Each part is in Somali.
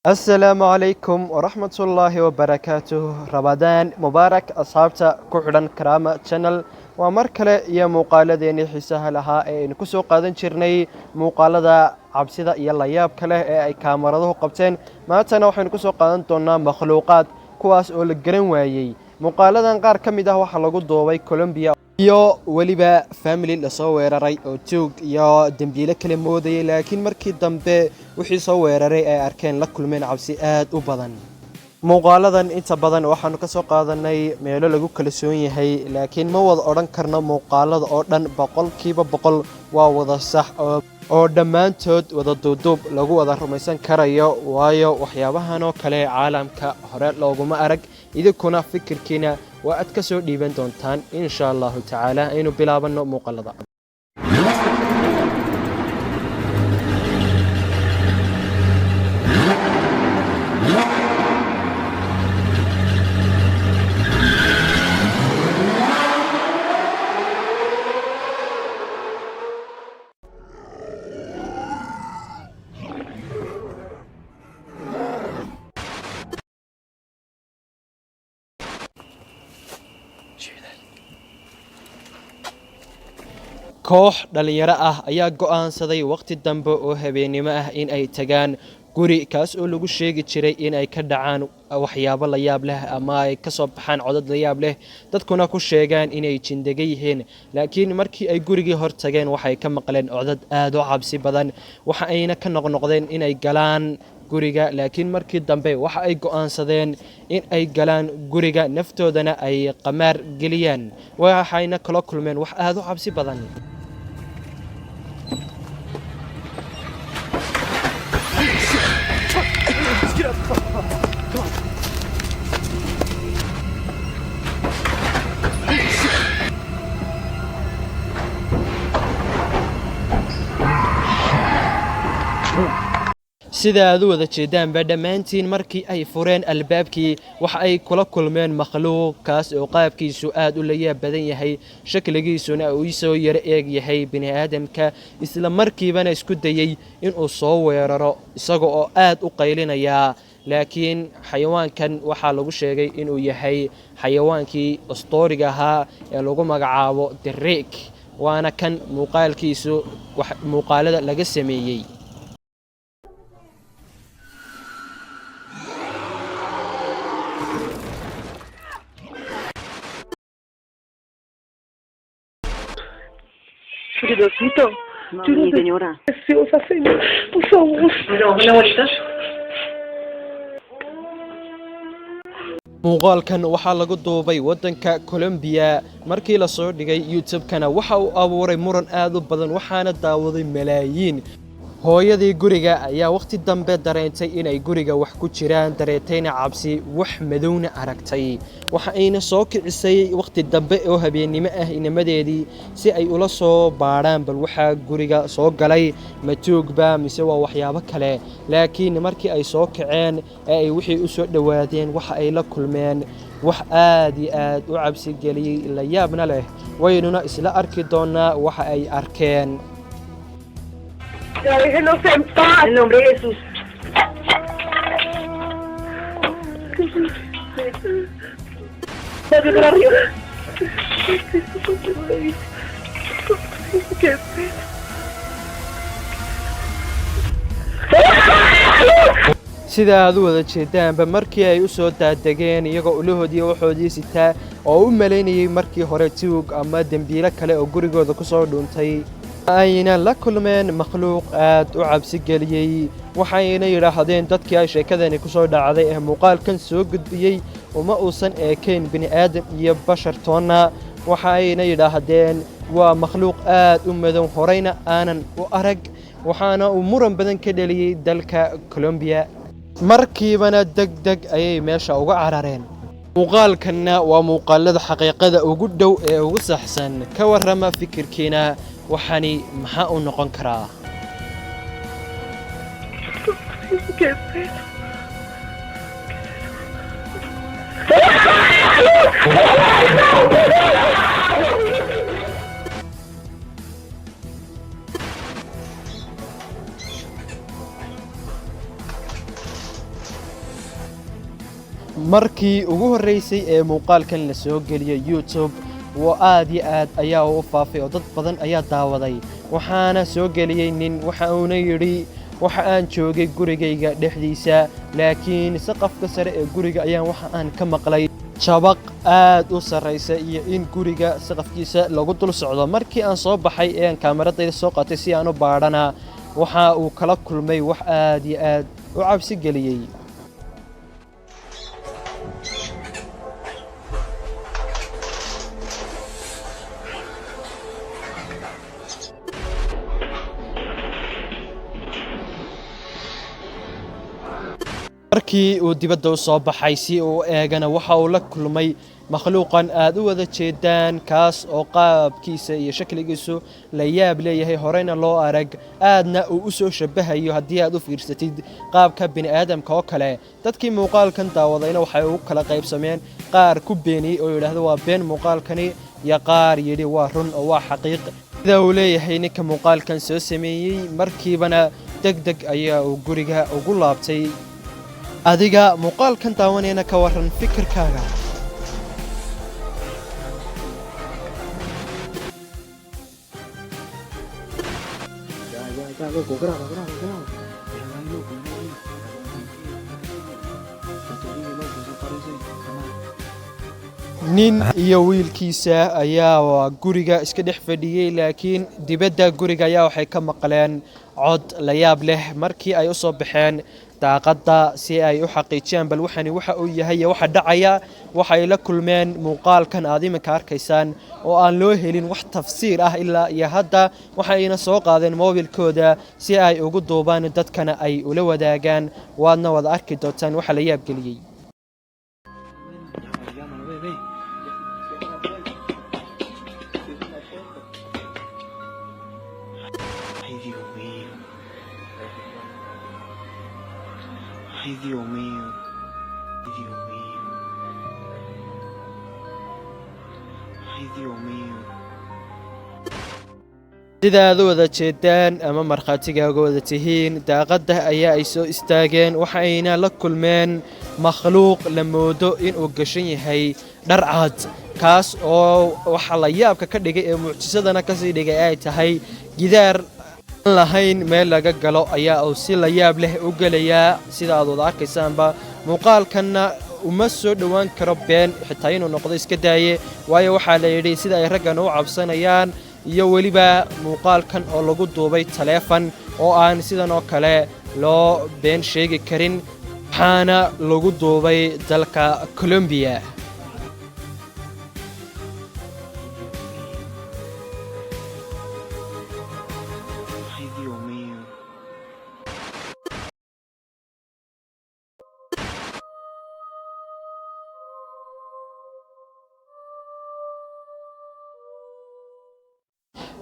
السلام عليكم ورحمة الله وبركاته رمضان مبارك أصحابتا كحدن كرامة channel ومركلة يا مقالدين حسها لها إن كسو قادن شرني مقالدة عبسدة يلا ياب كله أي كاميرا قبتين ما تنوحين كسو قادن تونا مخلوقات كواس أول جرينواي مقالدة قار كميده وحلقو دوبي كولومبيا iyo waliba family la soo weeraray oo joog iyo dambiile kale mooday laakiin markii dambe wixii soo weeraray ay arkeen la kulmeen cabsi aad u badan muuqaaladan inta badan waxaanu ka soo qaadanay meelo lagu kala soon yahay laakiin ma wada oran karno muuqaalada oo dhan boqolkiiba boqol waa wada sax oo dhammaantood wada duuduub lagu wada rumaysan karayo waayo waxyaabahan oo kale caalamka hore looguma arag idinkuna fikirkiina waa aad ka soo dhiiban doontaan insha allahu tacaala aynu bilaabano muuqaalada koox dhalinyaro ah ayaa go'aansaday waqti dambe oo habeenimo ah in ay tagaan guri kaas oo lagu sheegi jiray in ay ka dhacaan waxyaabo la yaab leh ama ay ka soo baxaan codad la yaab leh dadkuna ku sheegaan inay jindaga yihiin laakiin markii ay gurigii hor tageen waxay ka maqleen codad aad u cabsi badan waxa ayna ka noqnoqdeen inay galaan guriga laakiin markii dambe waxa ay go'aansadeen in ay galaan guriga naftoodana ay qamaar geliyaan waxayna kala kulmeen wax aad u cabsi badan sida aad u wada jeedaanba dhammaantiin markii ay fureen albaabkii waxa ay kula kulmeen makhluuq kaas oo qaabkiisu aad u layaab badan yahay shakligiisuna uu soo yar eeg yahay bini aadamka isla markiibana isku dayay inuu soo weeraro isaga oo aad u qaylinaya laakiin xayawaankan waxaa lagu sheegay inuu yahay xayawaankii astooriga ahaa ee lagu magacaabo Drake waana kan muuqaalkiisu muuqaalada laga sameeyay Diosito. No, mi señora. Preciosa, señor. Por favor. Hola, abuelita. muuqaalkan waxaa lagu duubay waddanka Colombia markii la soo dhigay YouTube-kana waxa uu abuuray muran aad u badan waxaana daawaday malaayiin hooyadii guriga ayaa waqti dambe dareentay inay guriga wax ku jiraan dareetayna cabsi wax madowna aragtay waxa ayna soo kicisay waqti dambe oo habeenimo ah inamadeedii si ay ula soo baaraan bal waxa guriga soo galay matuugba mise waa waxyaabo kale laakiin markii ay soo kaceen ee ay wixii u soo dhawaadeen waxa ay la kulmeen wax aad iyo aad u cabsi geliyay la yaabna leh waynuna isla arki doonaa waxa ay arkeen Déjenos en paz. En nombre de Jesús. Vaya para arriba. ¿Qué es sida aad u wada jeedaanba markii ay u soo daadegeen iyagoo ulahoodii waxoodii sitaa oo u maleynayay markii hore tuug ama dambiile kale oo gurigooda ku soo dhuuntay ayna la kulmeen makhluuq aad u cabsi geliyay waxayna yiraahdeen dadkii ay sheekadani ku soo dhacday ee muuqaalkan soo gudbiyay uma uusan eekayn bini aadam iyo bashar toona waxayna yiraahdeen waa makhluuq aad u madow horeyna aanan u arag waxaana uu muran badan ka dhaliyay dalka Colombia markiibana degdeg ayay meesha uga carareen muuqaalkanna waa muuqaalada xaqiiqada ugu dhow ee ugu saxsan ka warrama fikirkiina waxani maxaa u noqon karaa ¿Qué es eso? markii ugu horreysay ee muuqaalkan la soo geliyay YouTube aad iyo aad ayaa u faafay oo dad badan ayaa daawaday waxaana soo geliyay nin waxa uu yidhi waxa aan joogay gurigayga dhexdiisa laakiin saqafka sare ee guriga ayaan waxa aan ka maqlay jabaq aad u sareysa iyo in guriga saqafkiisa lagu dul socdo markii aan soo baxay ee aan kaameradayda soo qaatay si aan u baadhana waxa uu kala kulmay wax aad iyo aad u cabsi geliyay markii uu dibadda u soo baxay si uu eegana waxa uu la kulmay makhluuqan aad u wada jeedaan kaas oo qaabkiisa iyo shakligiisu la yaab leeyahay horeyna loo arag aadna uu u soo shabahayo haddii aad u fiirsatid qaabka bini'aadamka oo kale dadkii muuqaalkan daawadayna waxay ugu kala qaybsameen qaar ku beeniyey oo yidhaahdo waa been muuqaalkani iyo qaar yidhi waa run oo waa xaqiiq sida uu leeyahay ninka muuqaalkan soo sameeyey markiibana degdeg ayaa uu guriga ugu laabtay adiga muuqaalkan daawanayna ka waran fikirkaaga nin iyo wiilkiisa ayaa guriga iska dhex fadhiyey laakiin dibadda guriga ayaa waxay ka maqleen cod la yaab leh markii ay u soo baxeen daaqadda si ay u xaqiijiyaan bal waxani waxa uu yahay iyo waxa dhacaya waxay la kulmeen muuqaalkan aad iminka arkaysaan oo aan loo helin wax tafsiir ah ilaa iyo hadda waxayna soo qaadeen moobilkooda si ay ugu duubaan dadkana ay ula wadaagaan waadna wada arki doontaan waxa la yaab geliyey Ay, Dios mío. Ay, Dios mío. Ay, Dios mío. sida aad u wada jeedaan ama markhaatigaaga wada tihiin daaqadda ayaa ay soo istaageen waxayna la kulmeen makhluuq la moodo inuu gashan yahay dhar cad kaas oo waxa la yaabka ka dhigay ee mucjisadana ka sii dhigay ay tahay gidaar lahayn meel laga galo ayaa uu si la yaab leh u gelayaa sida aad wada arkaysaanba muuqaalkanna uma soo dhowaan karo been xitaa inuu noqdo iska daaye waayo waxaa la yidhi sida ay raggan u cabsanayaan iyo weliba muuqaalkan oo lagu duubay taleefan oo aan sidan oo kale loo been sheegi karin waxaana lagu duubay dalka Colombia Ay, Dios mío.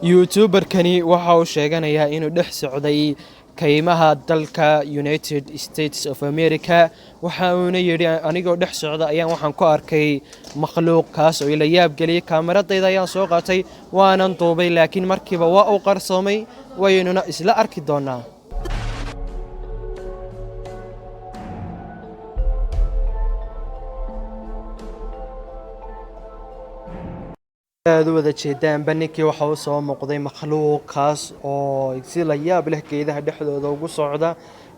youtuberkani waxa uu sheeganayaa inuu dhex socday kaymaha dalka United States of America waxa uuna yidhi anigoo dhex socda ayaan waxaan ku arkay makhluuq kaas oo ila yaab geliyay kaameradayda ayaan soo qaatay waanan duubay laakiin markiiba waa uu qarsoomay waynuna isla arki doonaa aad u wada jeedaan baninkii waxa uu soo muuqday makhluuq kaas oo si la yaab leh geedaha dhexdooda ugu socda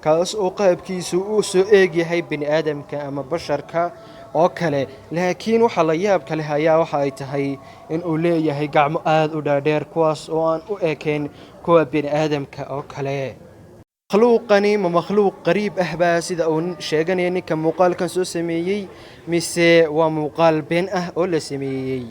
kaas oo qaabkiisu uu soo eegyahay bini'aadamka ama basharka oo kale laakiin waxa la yaab kale ayaa waxa ay tahay in uu leeyahay gacmo aad u dhaadheer kuwaas oo aan u eekayn kuwa bini'aadamka oo kale makhluuqani ma makhluuq qariib ah baa sida uu sheeganaya ninka muuqaalkan soo sameeyey mise waa muuqaal been ah oo la sameeyey